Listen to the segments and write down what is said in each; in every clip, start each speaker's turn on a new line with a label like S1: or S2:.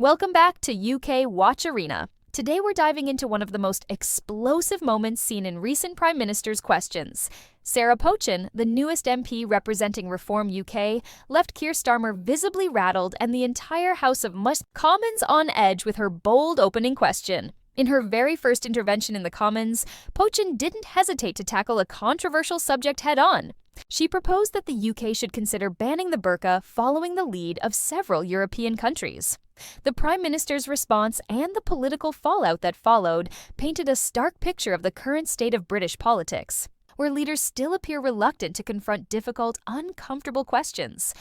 S1: Welcome back to UK Watch Arena. Today we're diving into one of the most explosive moments seen in recent Prime Minister's questions. Sarah Pochin, the newest MP representing Reform UK, left Keir Starmer visibly rattled and the entire House of Commons on edge with her bold opening question. In her very first intervention in the Commons, Pochin didn't hesitate to tackle a controversial subject head-on. She proposed that the UK should consider banning the burqa following the lead of several European countries. The Prime Minister's response and the political fallout that followed painted a stark picture of the current state of British politics, where leaders still appear reluctant to confront difficult, uncomfortable questions.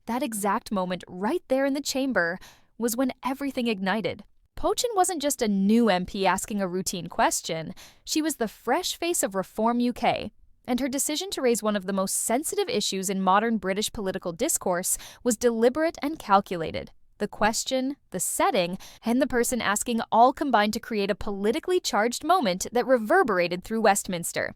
S1: That exact moment right there in the chamber was when everything ignited. Pochin wasn't just a new MP asking a routine question, she was the fresh face of Reform UK, and her decision to raise one of the most sensitive issues in modern British political discourse was deliberate and calculated. The question, the setting, and the person asking all combined to create a politically charged moment that reverberated through Westminster.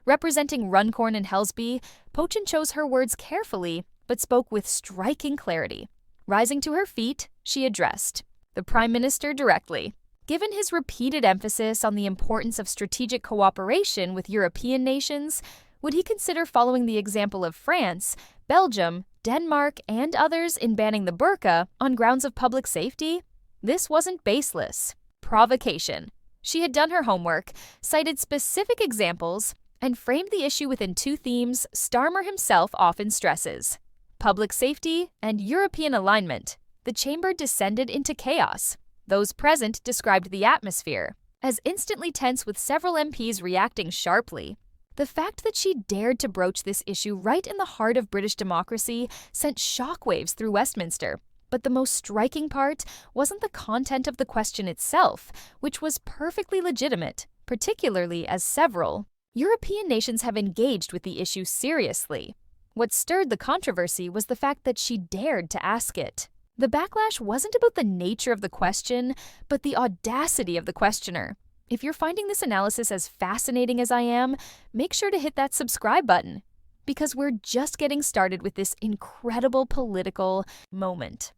S1: Representing Runcorn and Helsby, Pochin chose her words carefully, but spoke with striking clarity. Rising to her feet, she addressed the Prime Minister directly. Given his repeated emphasis on the importance of strategic cooperation with European nations, would he consider following the example of France, Belgium, Denmark, and others in banning the burqa on grounds of public safety? This wasn't baseless. Provocation. She had done her homework, cited specific examples, and framed the issue within two themes Starmer himself often stresses: public safety and European alignment. The chamber descended into chaos. Those present described the atmosphere as instantly tense, with several MPs reacting sharply. The fact that she dared to broach this issue right in the heart of British democracy sent shockwaves through Westminster. But the most striking part wasn't the content of the question itself, which was perfectly legitimate, particularly as several European nations have engaged with the issue seriously. What stirred the controversy was the fact that she dared to ask it. The backlash wasn't about the nature of the question, but the audacity of the questioner. If you're finding this analysis as fascinating as I am, make sure to hit that subscribe button, because we're just getting started with this incredible political moment.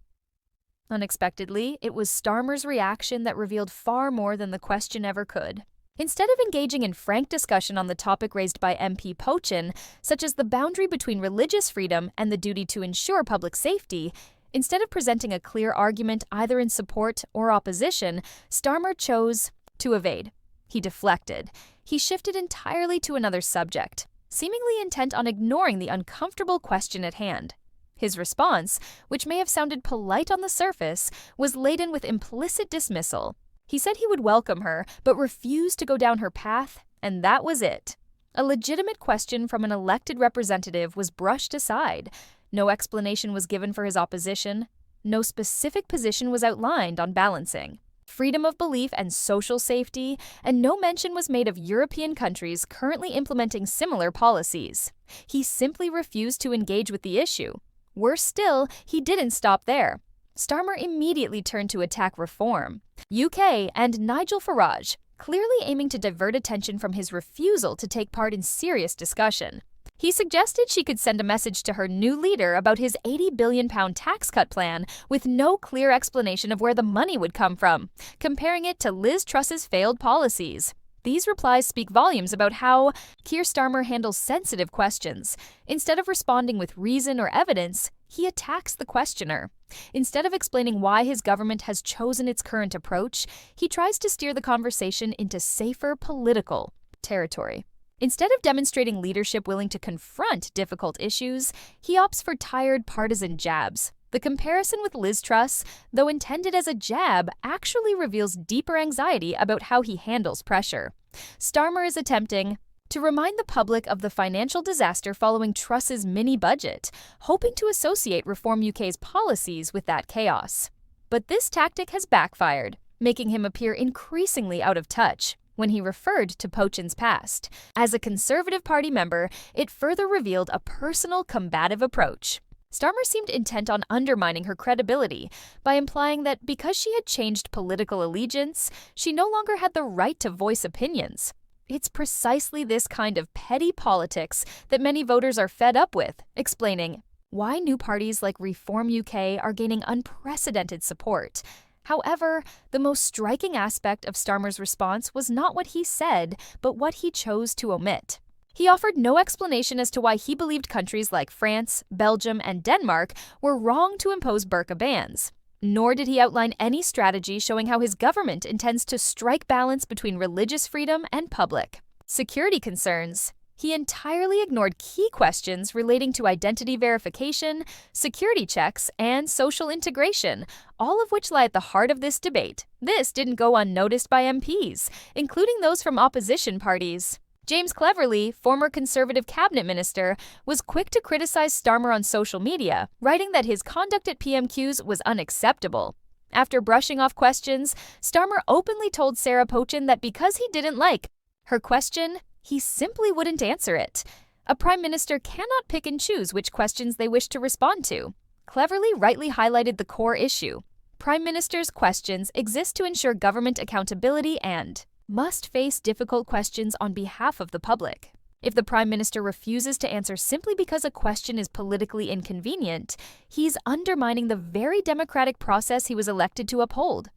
S1: Unexpectedly, it was Starmer's reaction that revealed far more than the question ever could. Instead of engaging in frank discussion on the topic raised by MP Pochin, such as the boundary between religious freedom and the duty to ensure public safety, instead of presenting a clear argument either in support or opposition, Starmer chose to evade. He deflected. He shifted entirely to another subject, seemingly intent on ignoring the uncomfortable question at hand. His response, which may have sounded polite on the surface, was laden with implicit dismissal. He said he would welcome her, but refused to go down her path, and that was it. A legitimate question from an elected representative was brushed aside. No explanation was given for his opposition. No specific position was outlined on balancing freedom of belief and social safety, and no mention was made of European countries currently implementing similar policies. He simply refused to engage with the issue. Worse still, he didn't stop there. Starmer immediately turned to attack Reform UK and Nigel Farage, clearly aiming to divert attention from his refusal to take part in serious discussion. He suggested she could send a message to her new leader about his £80 billion tax cut plan with no clear explanation of where the money would come from, comparing it to Liz Truss's failed policies. These replies speak volumes about how Keir Starmer handles sensitive questions. Instead of responding with reason or evidence, he attacks the questioner. Instead of explaining why his government has chosen its current approach, he tries to steer the conversation into safer political territory. Instead of demonstrating leadership willing to confront difficult issues, he opts for tired partisan jabs. The comparison with Liz Truss, though intended as a jab, actually reveals deeper anxiety about how he handles pressure. Starmer is attempting to remind the public of the financial disaster following Truss's mini-budget, hoping to associate Reform UK's policies with that chaos. But this tactic has backfired, making him appear increasingly out of touch. When he referred to Pochin's past as a Conservative Party member, it further revealed a personal, combative approach. Starmer seemed intent on undermining her credibility by implying that because she had changed political allegiance, she no longer had the right to voice opinions. It's precisely this kind of petty politics that many voters are fed up with, explaining why new parties like Reform UK are gaining unprecedented support. However, the most striking aspect of Starmer's response was not what he said, but what he chose to omit. He offered no explanation as to why he believed countries like France, Belgium, and Denmark were wrong to impose burqa bans. Nor did he outline any strategy showing how his government intends to strike balance between religious freedom and public security concerns. He entirely ignored key questions relating to identity verification, security checks, and social integration, all of which lie at the heart of this debate. This didn't go unnoticed by MPs, including those from opposition parties. James Cleverly, former Conservative cabinet minister, was quick to criticize Starmer on social media, writing that his conduct at PMQs was unacceptable. After brushing off questions, Starmer openly told Sarah Pochin that because he didn't like her question, he simply wouldn't answer it. A prime minister cannot pick and choose which questions they wish to respond to. Cleverly rightly highlighted the core issue. Prime ministers' questions exist to ensure government accountability and must face difficult questions on behalf of the public. If the prime minister refuses to answer simply because a question is politically inconvenient, he's undermining the very democratic process he was elected to uphold.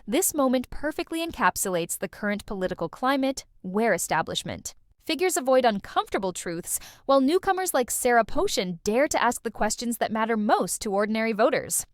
S1: This moment perfectly encapsulates the current political climate, where establishment figures avoid uncomfortable truths, while newcomers like Sarah Pochin dare to ask the questions that matter most to ordinary voters.